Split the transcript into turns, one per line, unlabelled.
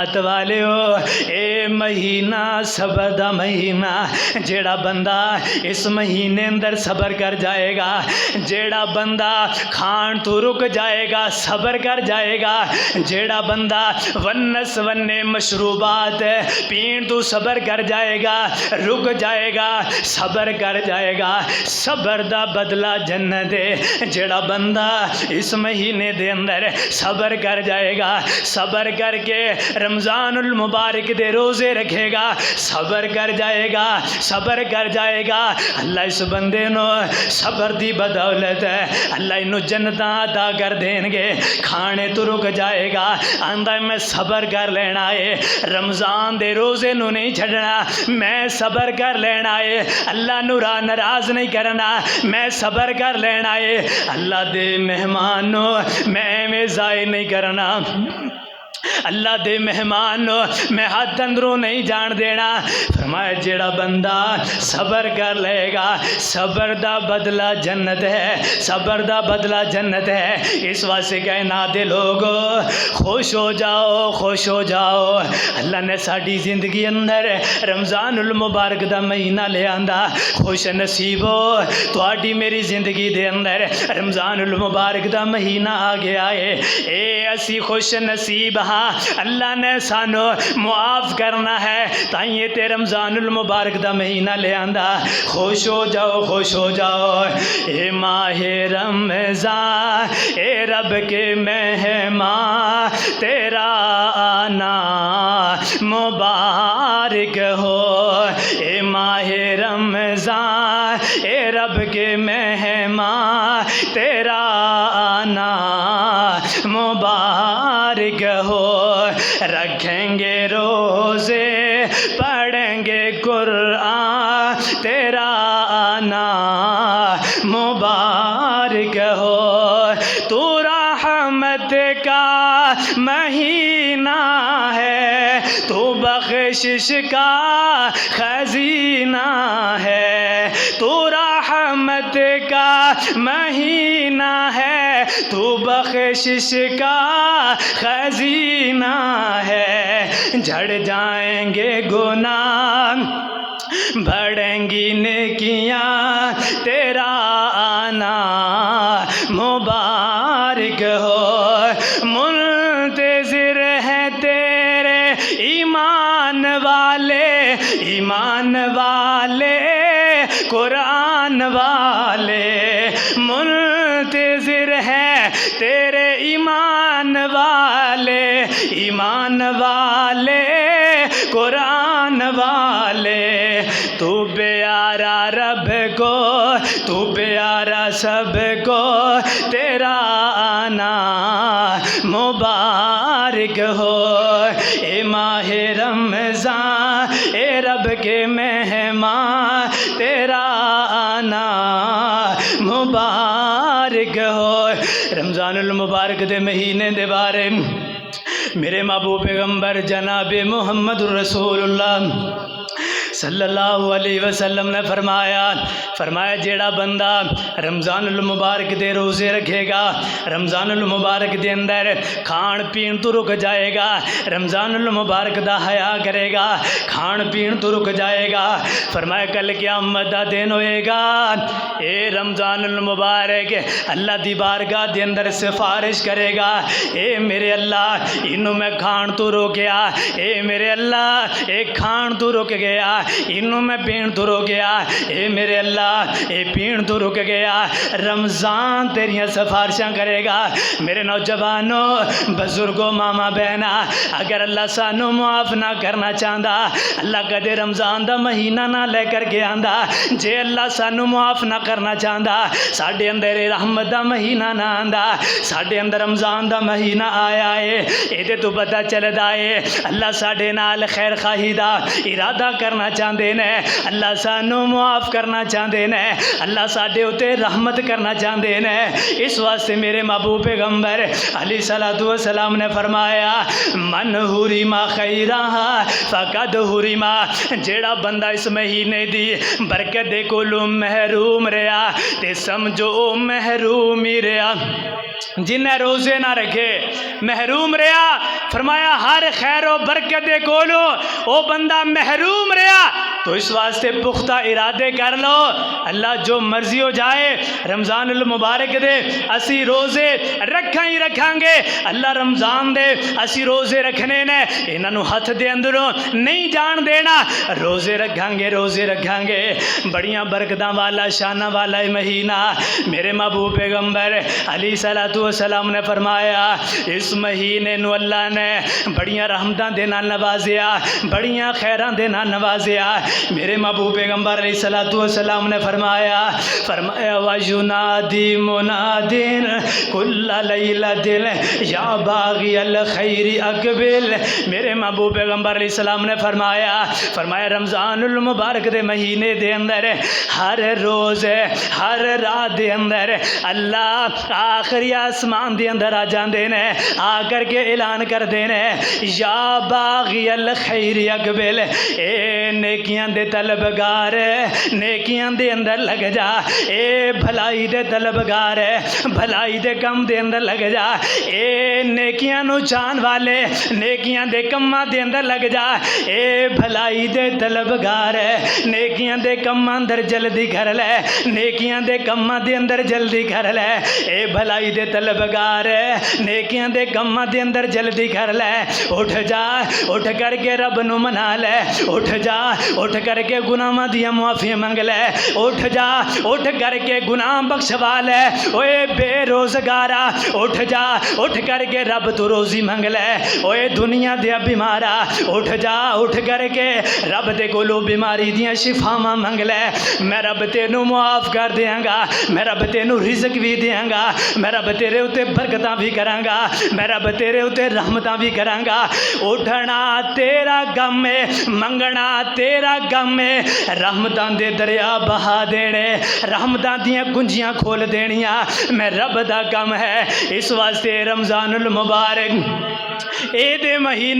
والے ہو اے مہینہ صبر دا مہینہ، جیڑا بندہ اس مہینے اندر صبر کر جائے گا، جیڑا بندہ کھان تو رک جائے گا صبر کر جائے گا، جیڑا بندہ ونس ونے مشروبات پین تو صبر کر جائے گا، رک جائے گا، صبر کر جائے گا، صبر دا بدلہ جنت ہے۔ جیڑا بندہ اس مہینے دے اندر صبر کر جائے گا، صبر کر کے رمضان المبارک دے روزے رکھے گا، صبر کر جائے گا، صبر کر جائے گا، اللہ اس بندے نو صبر دی بدولت ہے اللہ انو جنتاں عطا کر دیں گے۔ کھانے تو رک جائے گا، آندہ میں صبر کر لینا ہے، رمضان دے روزے نو نہیں چھڑنا، میں صبر کر لینا ہے، اللہ نو ناراض نہیں کرنا، میں صبر کر لینا ہے، اللہ دے مہمانوں میں ضائع نہیں کرنا، اللہ دے مہمان میں ہاتھ اندروں نہیں جان دینا۔ فرمایا جیڑا بندہ صبر کر لے گا، صبر دا بدلہ جنت ہے، صبر دا بدلہ جنت ہے۔ اس واسطے کائنات دے لوگو خوش ہو جاؤ، خوش ہو جاؤ، اللہ نے ساڈی زندگی اندر رمضان المبارک دا مہینہ لے آندا، خوش نصیب ہو تہاڈی میری زندگی دے اندر رمضان المبارک دا مہینہ آ گیا ہے۔ اے اسی خوش نصیب ہاں، اللہ نے سانو معاف کرنا ہے تائیں تے رمضان المبارک دا مہینہ لے آندا۔ خوش ہو جاؤ، خوش ہو جاؤ، اے ماہ رمضان اے رب کے مہمان تیرا آنا مبارک ہو، اے ماہ رمضان اے رب کے مہمان تیرا آنا مبارک ہو، رکھیں گے روزے پڑھیں گے قرآن تیرا آنا مبارک ہو، تو رحمت کا مہینہ ہے، تو بخشش کا خزینہ ہے، تو رحمت کا مہینہ ہے، تو بخشش کا خزینہ ہے، جھڑ جائیں گے گناہ بڑھیں گی نیکیاں تیرا آنا مبارک ہو، منتظر ہے تیرے ایمان والے، ایمان والے قرآن والے، منتظر ہے تیرے ایمان والے، ایمان والے قرآن والے، تو پیارا رب کو، تو پیارا سب کو تیرا آنا مبارک ہو، اے ماہ رمضان اے رب کے مہمان تیرا آنا مبارک ہو۔ رمضان المبارک دے مہینے دے بارے میرے محبوب پیغمبر جناب محمد رسول اللہ صلی اللہ علیہ وسلم نے فرمایا جیڑا بندہ رمضان المبارک دے روزے رکھے گا، رمضان المبارک دے اندر کھان پین تو رک جائے گا، رمضان المبارک دا حیا کرے گا، کھان پین تو رک جائے گا، فرمایا کل قیامت دا دن ہوئے گا، اے رمضان المبارک اللہ دی بارگاہ دے اندر سفارش کرے گا، اے میرے اللہ انہوں میں کھان تو روکیا، اے میرے اللہ اے کھان تو رک گیا، انہوں میں پین تو رک گیا، اے میرے اللہ اے پین تو رک گیا، رمضان تیریاں سفارشاں کرے گا۔ میرے نوجوانوں، بزرگوں، ماما بہنا، اگر اللہ سانو معاف نہ کرنا چاہتا، اللہ کدے رمضان دا مہینہ نہ لے کر کے آندا، جے اللہ سانو معاف نہ کرنا چاہتا ساڈے اندر رحمت دا مہینہ نہ آندا، ساڈے اندر رمضان دا مہینہ آیا ہے، اے تو پتہ چلدا ہے اللہ ساڈے نال خیر خواہی دا ارادہ کرنا چاہتے ہیں، اللہ سانو معاف کرنا چاہتے ہیں، اللہ ساڈے اتے رحمت کرنا چاہتے ہیں۔ اس واسطے میرے محبوب پیغمبر علیہ الصلوۃ والسلام نے فرمایا من حرما خیرہ فقد حرما، جیڑا بندہ اس مہینے دی برکت دے کولوں محروم رہا تے سمجھو او محروم ہی رہا۔ جنہیں روزے نہ رکھے محروم رہا، فرمایا ہر خیر و برکت دے کولوں او بندہ محروم رہا۔ تو اس واسطے پختہ ارادے کر لو، اللہ جو مرضی ہو جائے رمضان المبارک دے اسی روزے رکھاں ہی رکھاں گے، اللہ رمضان دے اسی روزے رکھنے نے، انہاں نو ہاتھ دے اندروں نہیں جان دینا، روزے رکھاں گے روزے رکھاں گے۔ بڑیاں برکتاں والا شانہ والا مہینہ، میرے محبوب پیغمبر علیہ الصلوۃ والسلام نے فرمایا اس مہینے نو اللہ نے بڑیاں رحمتاں دے نال نوازیا، بڑیاں خیراں دے نال نوازیا۔ میرے محبوب پیغمبر علیہ الصلوۃ والسلام نے فرمایا وَيُنَادِي مُنَادٍ كُلَّ لَيْلَةٍ يَا بَاغِيَ الْخَيْرِ أَقْبِلْ۔ میرے محبوب پیغمبر علیہ السلام نے فرمایا رمضان المبارک دے مہینے دے اندر ہر روز ہر رات دے اندر اللہ آخری آسمان دے اندر آ جاندے نے، آ کر کے اعلان کر دینے یا باغی الخیر اقبل، اے نیکیاں دے طلبگار نیکیاں دے اندر لگ جا، اے بھلائی دے طلبگار بھلائی دے کم دے اندر لگ جا، اے نیکیاں نو چاہن والے نیکیاں دے کماں دے اندر لگ جا، اے بھلائی دے طلبگار نیکیاں دے کماں اندر جلدی کر لے، نیکیاں دے کماں دے اندر جلدی کر لے، اے بھلائی دے طلبگار نیکیاں دے کماں دے اندر جلدی کر لے، اٹھ جا اٹھ کر کے رب نو منا لے، اٹھ جا اٹھ کر کے گناہاں دیاں معافی منگ لے، اٹھ جا اٹھ کر کے گناہ بخشوا لے، اوے بے روزگارا اٹھ جا اٹھ کر کے رب تو روزی منگ لے، اوے دنیا دیا بیمارا اٹھ جا اٹھ کر کے رب دے کولو بیماری دیاں شفاواں منگ لے، میں رب تینوں معاف کر دیاں گا، میں رب تینوں رزق بھی دیاں گا، میں رب تیرے اتے برکتاں بھی کراں گا، میں رب تیرے اتے رحمتاں بھی کراں گا۔ اٹھنا تیرا کم ہے، منگنا تیرا کم ہے، رحمتاں دے دریا بہا دینے، رحمتاں دیاں کنجیاں کھول دینیاں میں رب دا کم ہے۔ اس واسطے رمضان المبارک اے دے مہینے